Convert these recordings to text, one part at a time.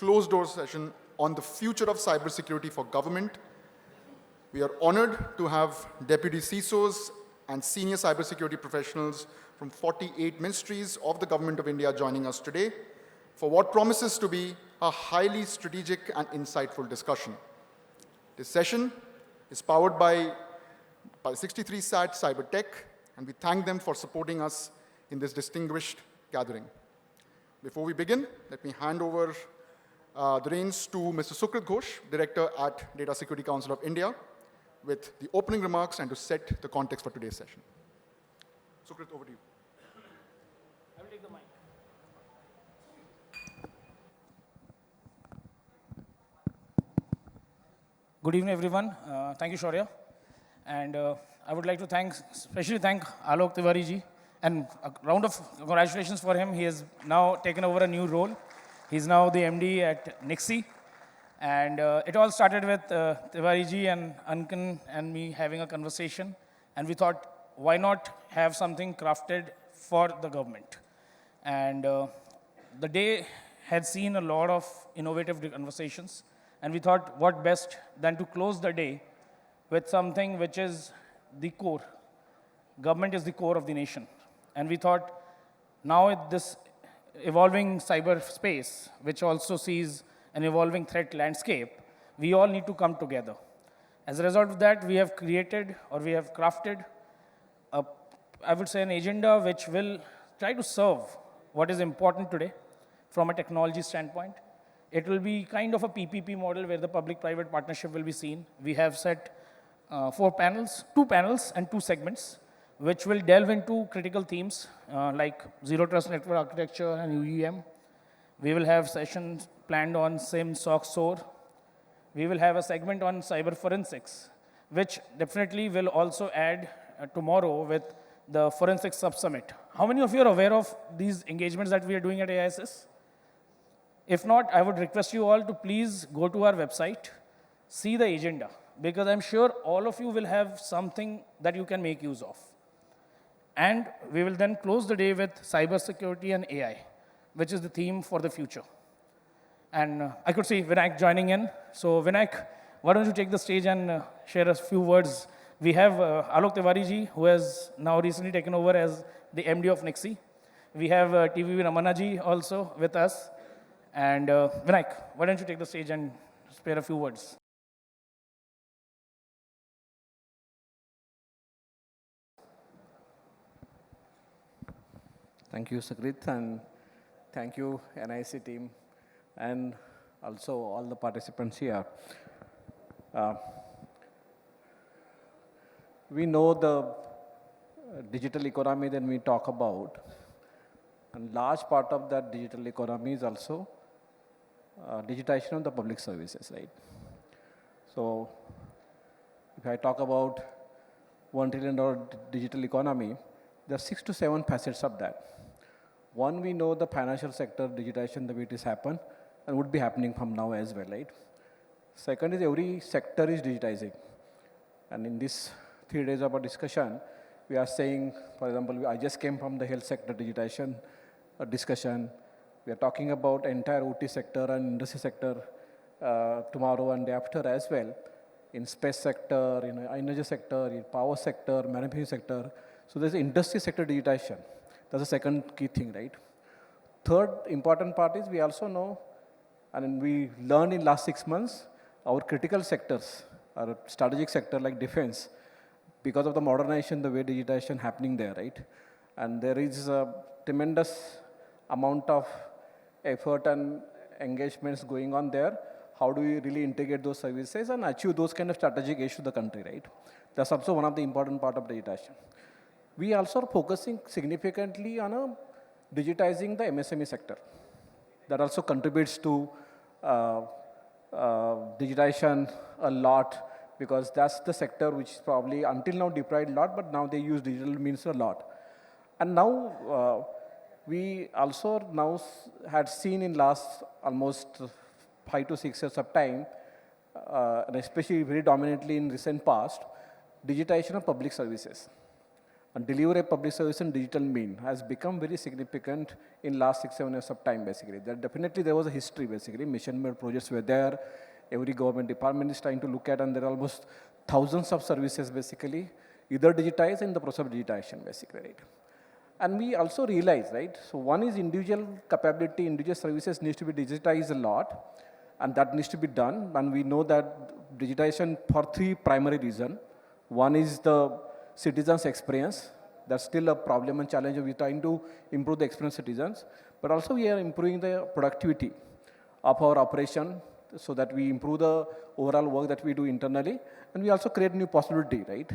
closed-door session on the future of cybersecurity for government. We are honored to have deputy CISOs and senior cybersecurity professionals from 48 ministries of the Government of India joining us today for what promises to be a highly strategic and insightful discussion. This session is powered by 63sat Cybertech, and we thank them for supporting us in this distinguished gathering. Before we begin, let me hand over the reins to Mr. Sukrit Ghosh, Director at Data Security Council of India, with the opening remarks and to set the context for today's session. Sukrit, over to you. I will take the mic. Good evening, everyone. Thank you, Shaurya. And I would like to especially thank Alok Tiwari ji, and a round of congratulations for him. He has now taken over a new role. He's now the MD at NIXI. And it all started with Tiwari ji and Ankan and me having a conversation. And we thought, why not have something crafted for the government? And the day had seen a lot of innovative conversations. And we thought, what best than to close the day with something which is the core. Government is the core of the nation. And we thought, now with this evolving cyberspace, which also sees an evolving threat landscape, we all need to come together. As a result of that, we have created, or we have crafted, I would say, an agenda which will try to serve what is important today from a technology standpoint. It will be kind of a PPP model where the public-private partnership will be seen. We have set 2 panels and 2 segments, which will delve into critical themes like Zero Trust Network Architecture and UEM. We will have sessions planned on SIM, SOC, SOAR. We will have a segment on cyber forensics, which definitely will also add tomorrow with the Forensics Sub-Summit. How many of you are aware of these engagements that we are doing at AISS? If not, I would request you all to please go to our website, see the agenda, because I'm sure all of you will have something that you can make use of. And we will then close the day with cybersecurity and AI, which is the theme for the future. And I could see Vinayak joining in. So Vinayak, why don't you take the stage and share a few words. We have Alok Tiwari ji, who has now recently taken over as the MD of NIXI. We have TVV Ramana ji also with us. And Vinayak, why don't you take the stage and spare a few words. Thank you, Sukrit, and thank you, NIC team, and also all the participants here. We know the digital economy that we talk about, and large part of that digital economy is also digitization of the public services, right? So if I talk about $1 trillion digital economy, there are 6 to 7 facets of that. One, we know the financial sector digitization, the way it is happened, and would be happening from now as well, right? Second is every sector is digitizing. And in this 3 days of our discussion, we are saying, for example, I just came from the health sector digitization discussion. We are talking about entire OT sector and industry sector tomorrow and day after as well. In space sector, in energy sector, in power sector, manufacturing sector. So there's industry sector digitization. That's the second key thing, right? Third important part is we also know, and we learned in last 6 months, our critical sectors, our strategic sector like defense, because of the modernization, the way digitization happening there, right? And there is a tremendous amount of effort and engagements going on there. How do we really integrate those services and achieve those kind of strategic aims to the country, right? That's also one of the important part of digitization. We also are focusing significantly on digitizing the MSME sector. That also contributes to digitization a lot, because that's the sector which is probably until now deployed a lot, but now they use digital means a lot. And now we also now had seen in last almost 5 to 6 years of time, and especially very dominantly in recent past, digitization of public services. and deliver a public service in digital mean has become very significant in last 6-7 years of time basically. Definitely there was a history basically, mission-made projects were there, every government department is trying to look at, and there are almost thousands of services basically, either digitized in the process of digitization basically, right? And we also realize, right, so one is individual capability, individual services needs to be digitized a lot, and that needs to be done, and we know that digitization for 3 primary reasons. One is the citizens' experience. That's still a problem and challenge. We're trying to improve the experience of citizens, but also we are improving the productivity of our operation so that we improve the overall work that we do internally, and we also create new possibility, right?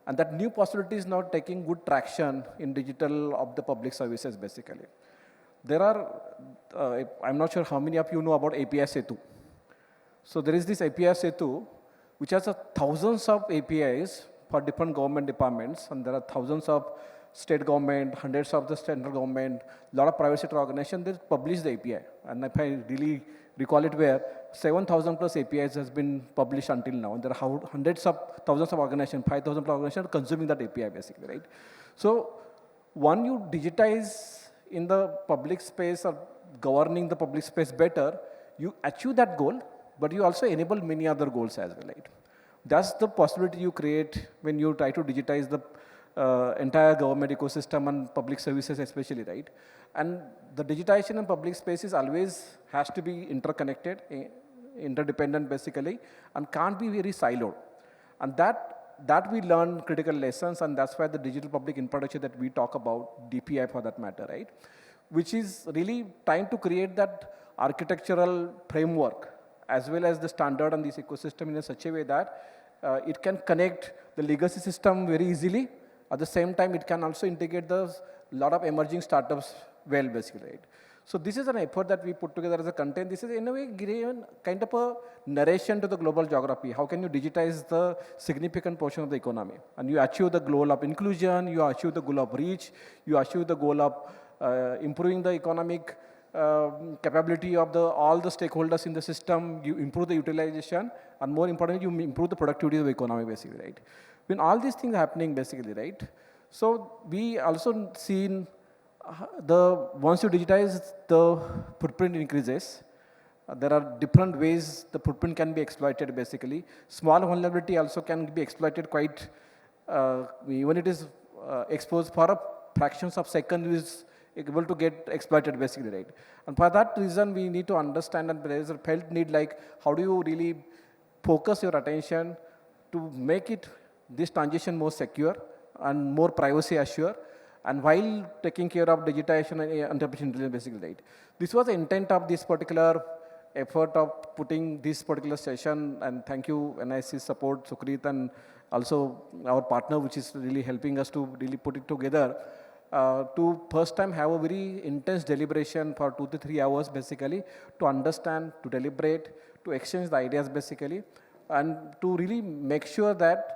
And that new possibility is now taking good traction in digital of the public services basically. There are, I'm not sure how many of you know about API Setu. So there is this API Setu, which has thousands of APIs for different government departments, and there are thousands of state government, hundreds of the central government, a lot of private sector organizations that publish the API. And if I really recall it where 7,000 plus APIs has been published until now. And there are hundreds of thousands of organizations, 5,000 plus organizations consuming that API basically, right? So one, you digitize in the public space or governing the public space better, you achieve that goal, but you also enable many other goals as well, right? That's the possibility you create when you try to digitize the entire government ecosystem and public services especially, right? And the digitization in public spaces always has to be interconnected, interdependent basically, and can't be very siloed. And that we learn critical lessons, and that's why the digital public infrastructure that we talk about, DPI for that matter, right? Which is really trying to create that architectural framework as well as the standard on this ecosystem in such a way that it can connect the legacy system very easily. At the same time, it can also integrate the lot of emerging startups well, basically, right? So this is an effort that we put together as a content. This is in a way given kind of a narration to the global geography. How can you digitize the significant portion of the economy? And you achieve the goal of inclusion, you achieve the goal of reach, you achieve the goal of improving the economic capability of all the stakeholders in the system, you improve the utilization, and more importantly, you improve the productivity of the economy, basically, right? When all these things are happening, basically, right? So we also seen once you digitize, the footprint increases. There are different ways the footprint can be exploited, basically. Small vulnerability also can be exploited quite, even it is exposed for a fractions of second is able to get exploited basically, right? And for that reason, we need to understand, and there is a felt need like, how do you really focus your attention to make this transition more secure and more privacy assured, and while taking care of digitization and artificial intelligence basically, right? This was the intent of this particular effort of putting this particular session, and thank you NIC support, Sukrit, and also our partner, which is really helping us to really put it together. To first time have a very intense deliberation for 2 to 3 hours basically, to understand, to deliberate, to exchange the ideas basically, and to really make sure that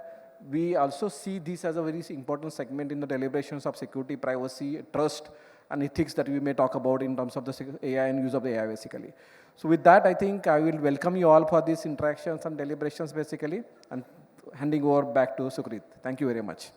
we also see this as a very important segment in the deliberations of security, privacy, trust, and ethics that we may talk about in terms of the AI and use of the AI basically. So with that, I think I will welcome you all for these interactions and deliberations basically, and handing over back to Sukrit. Thank you very much.